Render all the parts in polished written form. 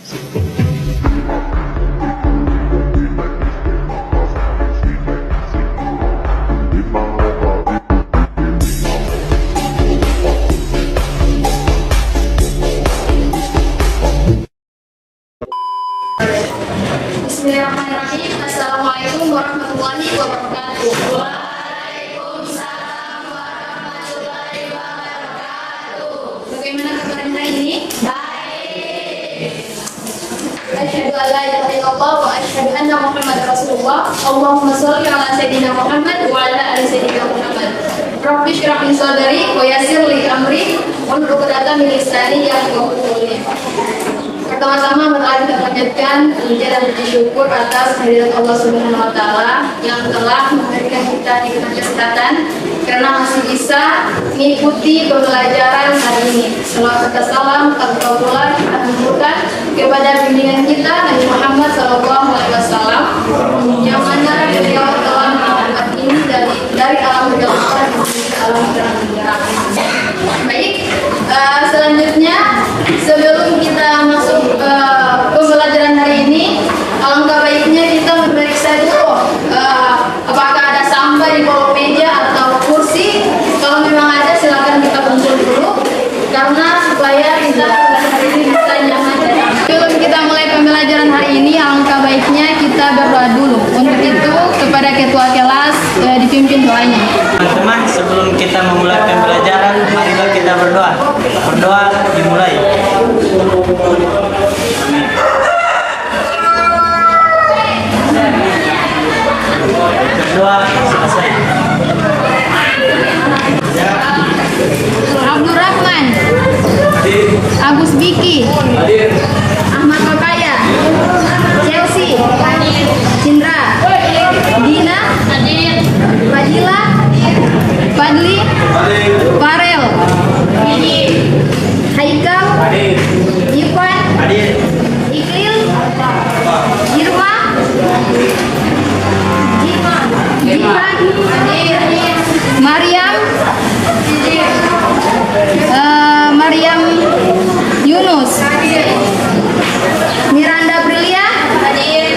Bismillahirrahmanirrahim. Assalamualaikum warahmatullahi wabarakatuh. Waalaikumsalam warahmatullahi wabarakatuh. Bagaimana kabar hari ini? Baik. Asyhadu an la ilaha illallah wa asyhadu anna Muhammadar Rasulullah. Allahumma shalli ala sayyidina Muhammad wa ala ali sayyidina Muhammad. Rabbi shrah li sadri wa yassir li amri wahlul 'uqdatam min lisani yafqahu qawli. Pertama-tama mari kita panjatkan puja dan puji syukur atas kehadirat Allah Subhanahu wa taala yang telah memberikan kita nikmat kesehatan karena masih bisa mengikuti pembelajaran hari ini. Selawat dan salam pula kita haturkan kepada bimbingan kita Nabi Muhammad SAW yang mana beliau telah mengangkat ini dari alam gelap menuju alam terang. Baik, selanjutnya sebelum kita masuk ke pembelajaran hari ini, alangkah baiknya kita memeriksa dulu apakah ada sampah di bawah meja atau kursi. Kalau memang ada, silakan kita kumpul dulu karena supaya kita hari ini bisa nyaman dan aman. Sebelum kita mulai pembelajaran hari ini, alangkah baiknya kita berdoa dulu. Untuk itu kepada ketua kelas dipimpin doanya. Teman-teman, sebelum kita memulai pembelajaran, marilah kita berdoa. Berdoa dimulai. Berdoa selesai. Abdurrahman, Agus Biki, Ahmad Papaya, Chelsea, Cindra, Dina, Fadila, Fadli, Farel, Haikal, Ivan, Iklil, Irma, Jihan, Mariam, Mariam Yunus, Miranda Prilia,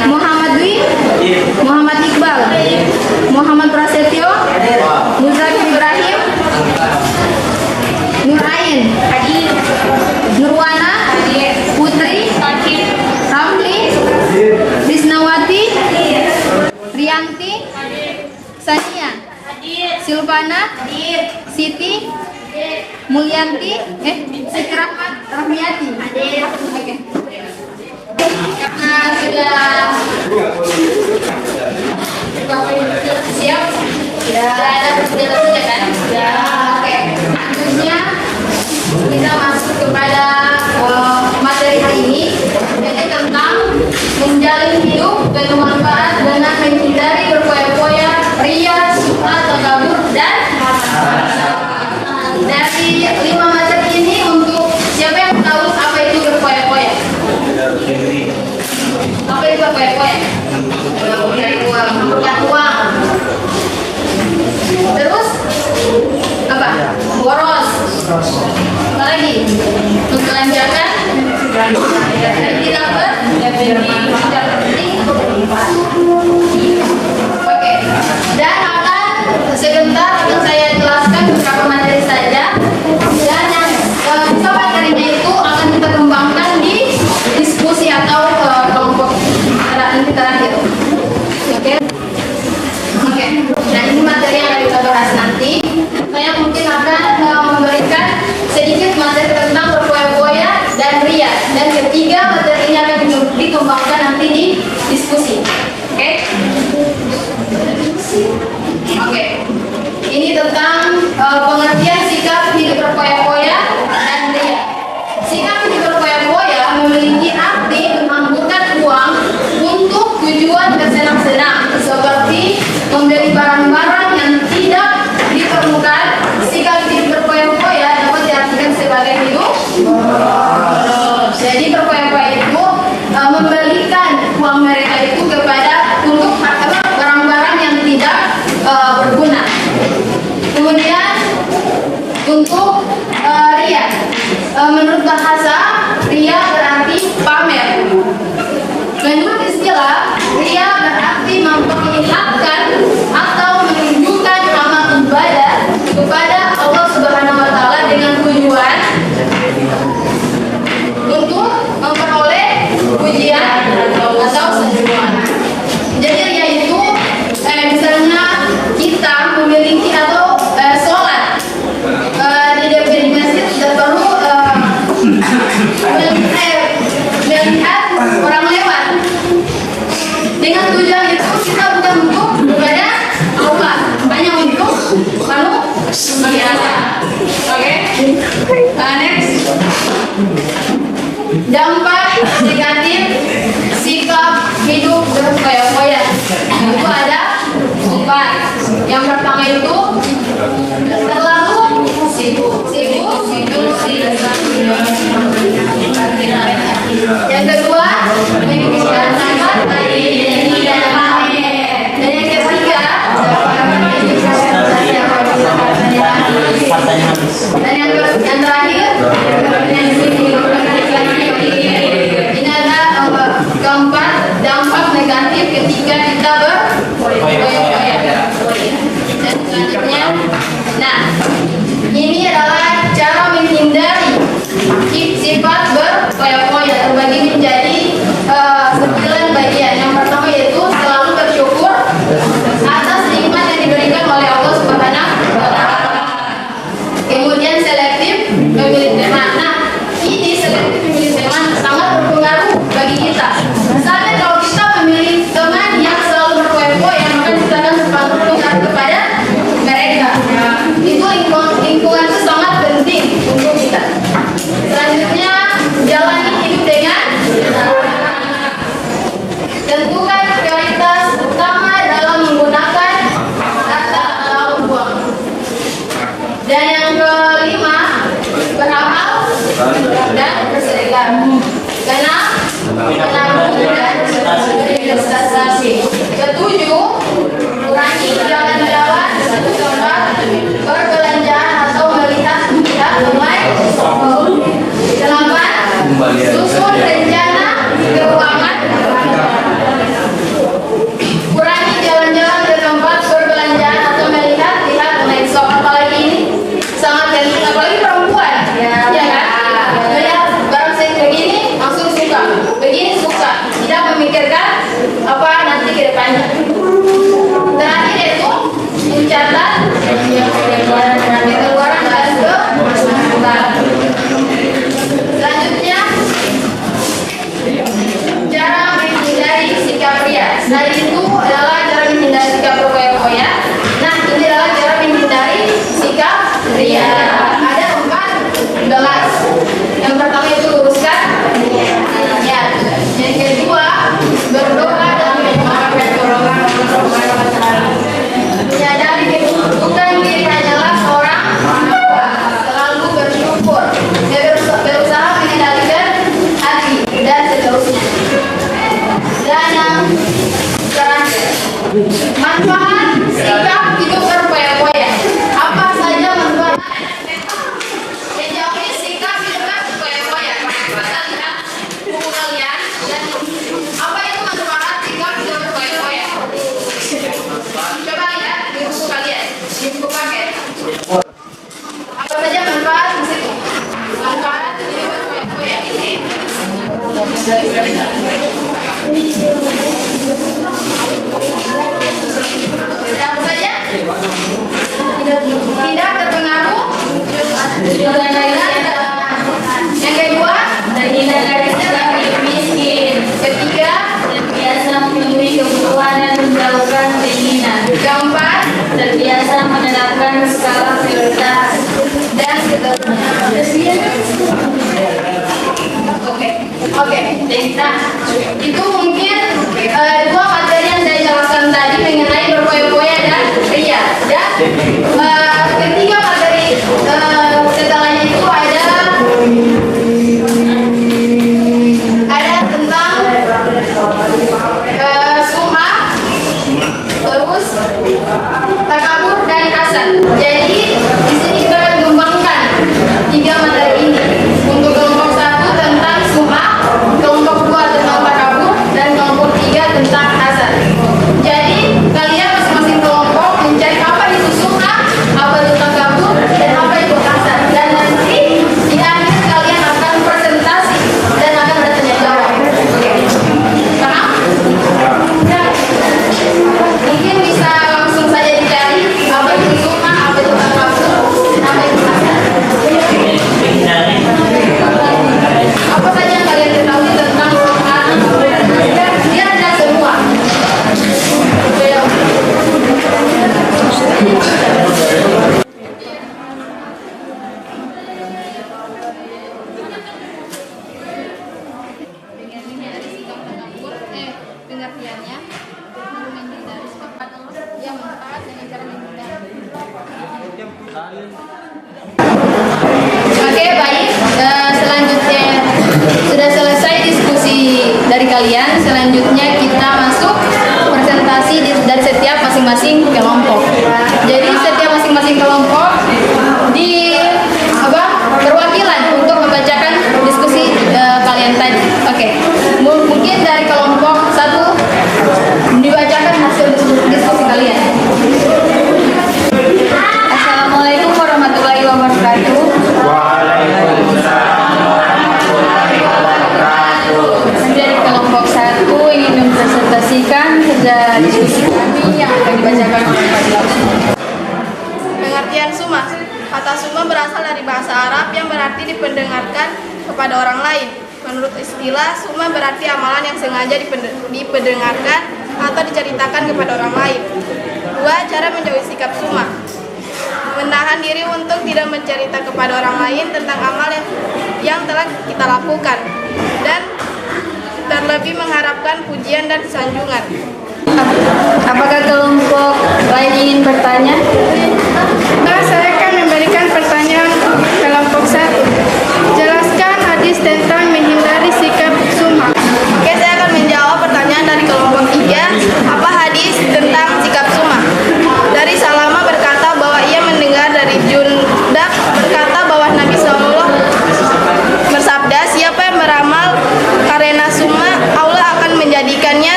Muhammad Dwi, Muhammad Iqbal, Muhammad Prasetyo, Muzakir Ibrahim, Nurain, Nurwana, Putri, Ramli, Risnawati, Rianti, Sania, Silvana, Siti, Mulyanti, Siti Rahmiati. Oke. Karena sudah siap, sudah ada perjalanan saja kan? Ya. Oke. Selanjutnya kita masuk kepada materi hari ini, yaitu tentang menjalin hidup dengan manfaat dengan menghindari berfoya-foya, ria, suka, takabur, dan dari 5 materi ini, untuk siapa yang tahu apa itu berfoya-foya? Apa itu berfoya-foya? Punya uang. Terus apa? Boros. Apa lagi? Membelanjakan. Tidak Oke. Dan sebentar akan saya jelaskan beberapa materi saja. Dan yang bisa materinya itu akan kita kembangkan di diskusi atau kelompok inti terakhir. Oke. Oke. Nah, ini materi yang akan kita bahas nanti. Saya mungkin akan memberikan sedikit materi tentang berfoya-foya dan ria. Dan ketiga materi ini akan dikembangkan nanti di pujian atau senyuman. Jadi ria itu misalnya kita memiliki atau sholat di masjid tidak perlu melihat orang lewat. Dengan tujuan itu kita bukan untuk kepada Allah, hanya untuk manusia. Oke? Next. Dampak negatif sikap hidup berfoya-foya itu ada 4. Yang pertama itu terlalu sibuk. Yang kedua menginginkan sangat dan yang ketiga dan yang terakhir ini ada keempat dampak negatif ketika kita berfoya-foya. Dan selanjutnya, nah ini adalah cara menghindari sifat berfoya-foya terbagi menjadi 9 bagian. Yang pertama yaitu selalu bersyukur atas nikmat yang diberikan oleh Allah Subhanahu wa Ta'ala. Kemudian selektif memilih teman. Nah, ini selektif memilih teman sangat berpengaruh bagi kita. Misalnya kalau kita memilih teman yang selalu berfoya-foya, maka kita akan berpengaruh kepada mereka. Itu lingkungan itu sangat penting untuk kita. Selanjutnya, jalani hidup dengan tentukan prioritas utama dalam menggunakan kata atau uang. Dan yang kelima, beramal dan bersedekah. Karena menabung dan berinvestasi. Ketujuh, kurangi jalan-jalan satu tempat perbelanjaan atau melihat online. 8, susun rencana keuangan. Kurangi jalan-jalan ke tempat perbelanjaan atau melihat online shop. Apalagi ini sangat penting, apalagi perempuan, ya kan? Melihat barang saya begini langsung suka, begini suka, tidak memikirkan apa nanti ke depannya. Terakhir itu mencatat pengeluaran dan kemasukan. Selanjutnya, cara menghindari sikap ria. Nah, itu adalah cara menghindari sikap berfoya-foya. Nah, ini adalah cara menghindari sikap ria. Ada 14. Yang pertama itu luruskan niat. Yang kedua, berdoa dan mendoakan golongan Allah. Menyadari kedudukan diri hanyalah seorang hamba. Selalu bersyukur. Berusaha mengendalikan hati dan seterusnya. Dan yang terakhir, manfaat sikap hidup berfoya-foya. Apa saja manfaat? Menjauhi sikap hidup berfoya-foya. Kita lihat buku kalian dan apa itu manfaat sikap hidup berfoya-foya? Coba lihat di buku kalian, di buku paket. Apa saja manfaat di situ? Manfaat hidup berfoya-foya ini. Apa saja? Tidak terpengaruh. Yang kedua, terhindar dari miskin. Ketiga, terbiasa memenuhi kebutuhan dan menjauhkan keinginan. Keempat, terbiasa menerapkan skala prioritas dan seterusnya. Oke. Nah, itu mungkin 2 materi yang saya jelaskan tadi mengenai berfoya-foya dan ria. Dan ketiga materi setelahnya itu ada tentang sum'ah, terus takabur dan hasad. Jadi di sini kita akan kembangkan 3 materi ini. Untuk kelompok 1 tentang sum'ah, kelompok 2 tentang takabur, dan kelompok 3 tentang hasad. Oke, baik. Selanjutnya sudah selesai diskusi dari kalian. Selanjutnya kita masuk presentasi dari setiap masing-masing kelompok. Jadi setiap masing-masing kelompok berwakilan untuk membacakan diskusi kalian tadi. Oke. Mungkin dari kelompok 1 dibacakan hasil diskusi kalian. Assalamualaikum warahmatullahi wabarakatuh. Dari kelompok 1 ingin mempresentasikan kerja diskusi kami yang akan dibacakan oleh Pak Dilawar. Pengertian summa. Kata summa berasal dari bahasa Arab yang berarti dipendengarkan kepada orang lain. Menurut istilah, summa berarti amalan yang sengaja dipendengarkan atau diceritakan kepada orang lain. 2. Cara menjauhi sikap summa. Menahan diri untuk tidak mencerita kepada orang lain tentang amal yang telah kita lakukan. Dan terlebih mengharapkan pujian dan sanjungan. Apakah kelompok lain ingin bertanya? Nah, saya akan memberikan pertanyaan kelompok 1. Jelaskan hadis tentang menghindari sikap summa. Oke, saya akan menjawab pertanyaan dari kelompok 3. Apa hadis tentang sikap summa? Dari Salama berkata bahwa ia mendengar dari Jundak berkata bahwa Nabi SAW bersabda, siapa yang beramal karena summa, Allah akan menjadikannya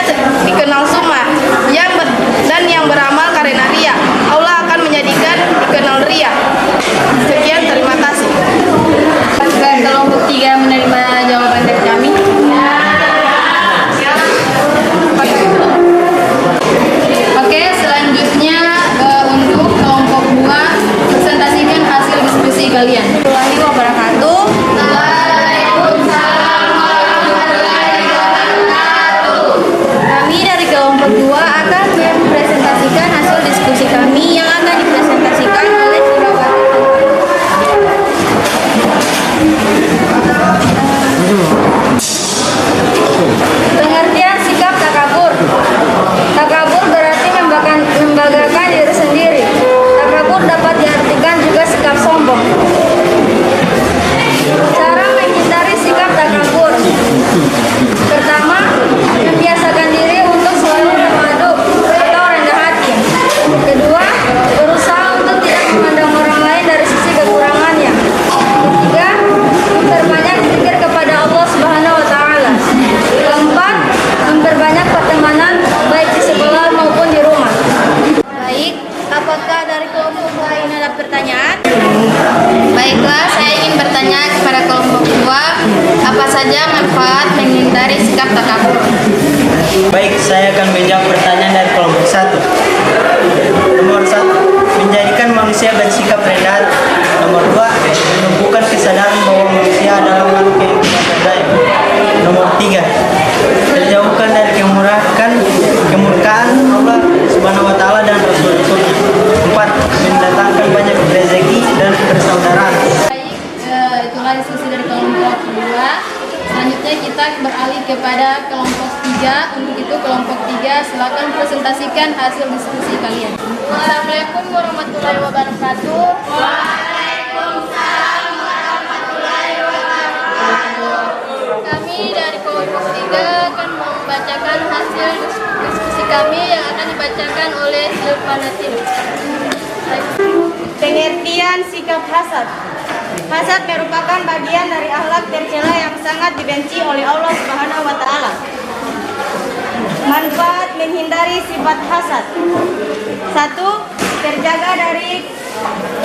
dikenal summa. Dan yang beramal karena ria, Allah akan menjadikan dikenal ria. Sekian, terima kasih. Apakah kelompok 3 menerima jawaban dari kami? Oke, selanjutnya untuk kelompok 2 presentasikan hasil diskusi kalian. Warahmatullahi wabarakatuh. Kami dari kelompok 2 akan mempresentasikan hasil diskusi kami yang akan dipresentasikan oleh Dilawar. Pengertian sikap takabur. Takabur berarti membanggakan diri sendiri. Takabur dapat diartikan juga sikap sombong. Cara menghindari sikap takabur. Pertama, membiasakan diri untuk selalu terpadu atau rendah hati. Kedua, berusaha untuk tidak memandang orang lain dari sisi kekurangannya. Ketiga, memperbanyak zikir kepada Allah Subhanahu wa taala. Keempat, memperbanyak pertemanan baik di sekolah maupun di rumah. Baik, apakah dari kelompok lain ada pertanyaan? Baiklah, saya ingin bertanya kepada kelompok 2, apa saja manfaat menghindari sikap takabur? Baik, saya akan menjawab pertanyaan dari kelompok 1. Nomor 1, menjadikan manusia bersikap rendah. Nomor 2, menumbuhkan kesadaran bahwa manusia adalah makhluk yang tidak berdaya. Nomor 3, terjauhkan dari kemurkaan Allah Subhanahu wa taala dan Rasul-Rasulnya. 4, mendatangkan banyak rezeki dan persaudaraan. Baik, itulah diskusi dari kelompok 2. Selanjutnya kita beralih kepada kelompok 3. Untuk itu kelompok 3 silakan presentasikan hasil diskusi kalian. Assalamualaikum warahmatullahi wabarakatuh. Kami dari kelompok 3 akan membacakan hasil diskusi kami yang akan dibacakan oleh Zulfanatin. Pengertian sikap hasad. Hasad merupakan bagian dari akhlak tercela yang sangat dibenci oleh Allah Subhanahu wa taala. Manfaat menghindari sifat hasad. 1. Terjaga dari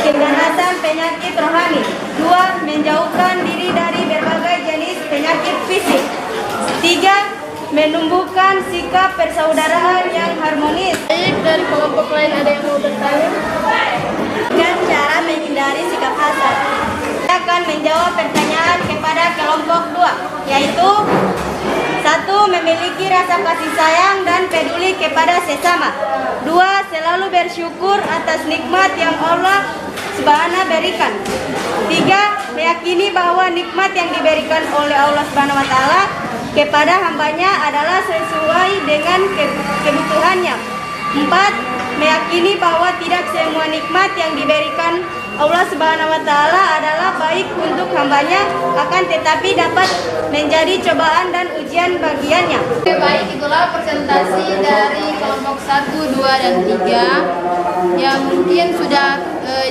keganasan penyakit rohani. 2. Menjauhkan diri dari berbagai jenis penyakit fisik. 3. Menumbuhkan sikap persaudaraan yang harmonis. Baik, dari kelompok lain ada yang mau bertanya? Dan cara menghindari sikap hasad. Saya akan menjawab pertanyaan kepada kelompok 2, yaitu 1. Memiliki rasa kasih sayang dan peduli kepada sesama. 2. Selalu bersyukur atas nikmat yang Allah Subhanahu berikan. 3. Meyakini bahwa nikmat yang diberikan oleh Allah Subhanahu wa taala kepada hambanya adalah sesuai dengan kebutuhannya. 4. Meyakini bahwa tidak semua nikmat yang diberikan Allah Subhanahu wa Ta'ala adalah baik untuk hambanya, akan tetapi dapat menjadi cobaan dan ujian bagiannya. Oke, baik, itulah presentasi dari kelompok 1, 2, dan 3 yang mungkin sudah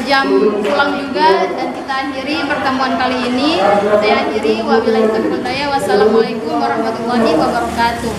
jam pulang juga, dan kita akhiri pertemuan kali ini. Saya akhiri, wabillahi taufiq wal hidayah. Wassalamualaikum warahmatullahi wabarakatuh.